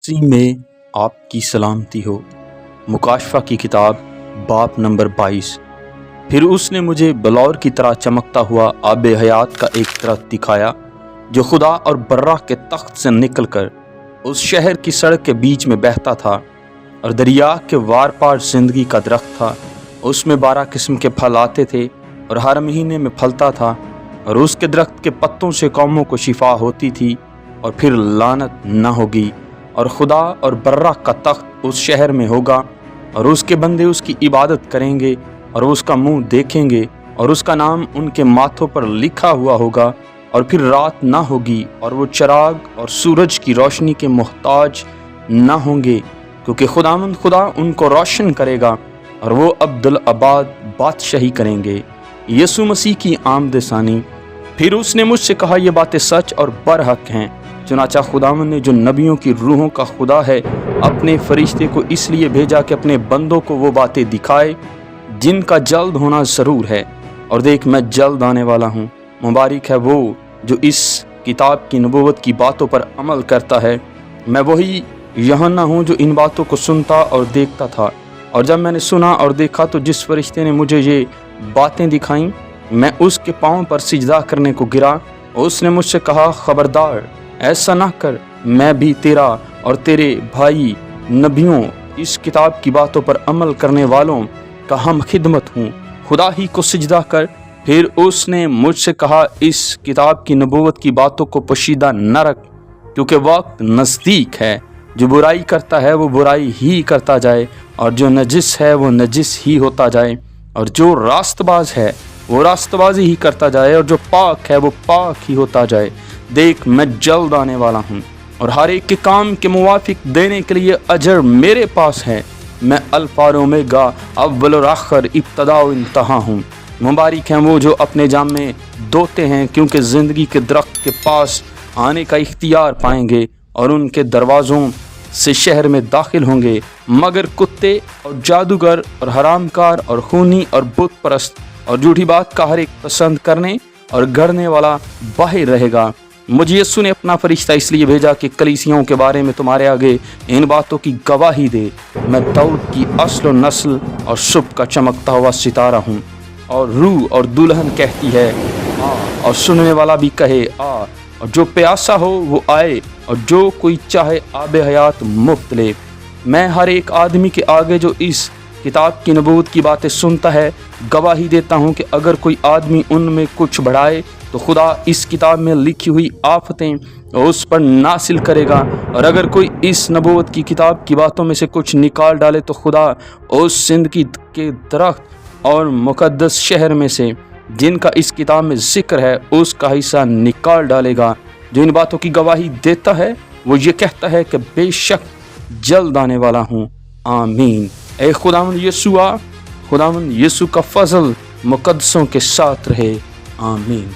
सी में आपकी सलामती हो। मुकाशफा की किताब बाब नंबर 22। फिर उसने मुझे बलौर की तरह चमकता हुआ आब हयात का एक दरख्त दिखाया जो खुदा और बर्रा के तख्त से निकलकर उस शहर की सड़क के बीच में बहता था, और दरिया के वार पार जिंदगी का दरख्त था। उसमें 12 किस्म के फल आते थे और हर महीने में फलता था, और उसके दरख्त के पत्तों से कौमों को शिफा होती थी और फिर लानत न होगी। और खुदा और बर्रा का तख्त उस शहर में होगा, और उसके बंदे उसकी इबादत करेंगे और उसका मुंह देखेंगे, और उसका नाम उनके माथों पर लिखा हुआ होगा। और फिर रात ना होगी और वो चिराग और सूरज की रोशनी के मोहताज ना होंगे, क्योंकि खुदावंद खुदा उनको रोशन करेगा और वो अब्दुल अबाद बादशाही करेंगे। यीशु मसीह की आमद सानी। फिर उसने मुझसे कहा, ये बातें सच और बरहक हैं। चुनाचा खुदावंद ने जो नबियों की रूहों का खुदा है अपने फरिश्ते को इसलिए भेजा कि अपने बंदों को वो बातें दिखाए जिनका जल्द होना ज़रूर है। और देख, मैं जल्द आने वाला हूँ। मुबारक है वो जो इस किताब की नबूवत की बातों पर अमल करता है। मैं वही यूहन्ना हूँ जो इन बातों को सुनता और देखता था। और जब मैंने सुना और देखा तो जिस फरिश्ते ने मुझे ये बातें दिखाईं, मैं उसके पाँव पर सिजदा करने को गिरा। उसने मुझसे कहा, खबरदार, ऐसा ना कर। मैं भी तेरा और तेरे भाई नबियों इस किताब की बातों पर अमल करने वालों का हम खिदमत हूँ। खुदा ही को सिजदा कर। फिर उसने मुझसे कहा, इस किताब की नबूवत की बातों को पोशीदा न रख, क्योंकि वक्त नज़दीक है। जो बुराई करता है वो बुराई ही करता जाए, और जो नजिस है वो नजिस ही होता जाए, और जो रास्तबाज है वो रास्तबाजी ही करता जाए, और जो पाक है वो पाक ही होता जाए। देख, मैं जल्द आने वाला हूँ, और हर एक के काम के मुवाफिक देने के लिए अजर मेरे पास है। मैं अल्फा और ओमेगा, अव्वल और आखिर, इब्तदा और इंतहा हूँ। मुबारक हैं वो जो अपने जाम में दोते हैं, क्योंकि ज़िंदगी के दरख्त के पास आने का इख्तियार पाएंगे, और उनके दरवाज़ों से शहर में दाखिल होंगे। मगर कुत्ते और जादूगर और हरामकार और खूनी और बुत परस्त और झूठी बात का हर एक पसंद करने और गढ़ने वाला बाहर रहेगा। मुझे यीशु ने अपना फरिश्ता इसलिए भेजा कि कलीसियाओं के बारे में तुम्हारे आगे इन बातों की गवाही दे। मैं दाऊद की अस्ल और नस्ल और सुबह का चमकता हुआ सितारा हूँ। और रूह और दुल्हन कहती है, आ, और सुनने वाला भी कहे, आ। और जो प्यासा हो वो आए, और जो कोई चाहे आब हयात मुफ्त ले। मैं हर एक आदमी के आगे जो इस किताब की नबूवत की बातें सुनता है गवाही देता हूँ कि अगर कोई आदमी उनमें कुछ बढ़ाए तो खुदा इस किताब में लिखी हुई आफतें उस पर नासिल करेगा, और अगर कोई इस नबूवत की किताब की बातों में से कुछ निकाल डाले तो खुदा उस जिंदगी के दरख्त और मुकद्दस शहर में से जिनका इस किताब में जिक्र है उसका हिस्सा निकाल डालेगा। जो इन बातों की गवाही देता है वो ये कहता है कि बेशक जल्द आने वाला हूँ। आमीन। ए खुदावंद यीशु आ, खुदावंद यीशु का फजल मुकद्दसों के साथ रहे। आमीन।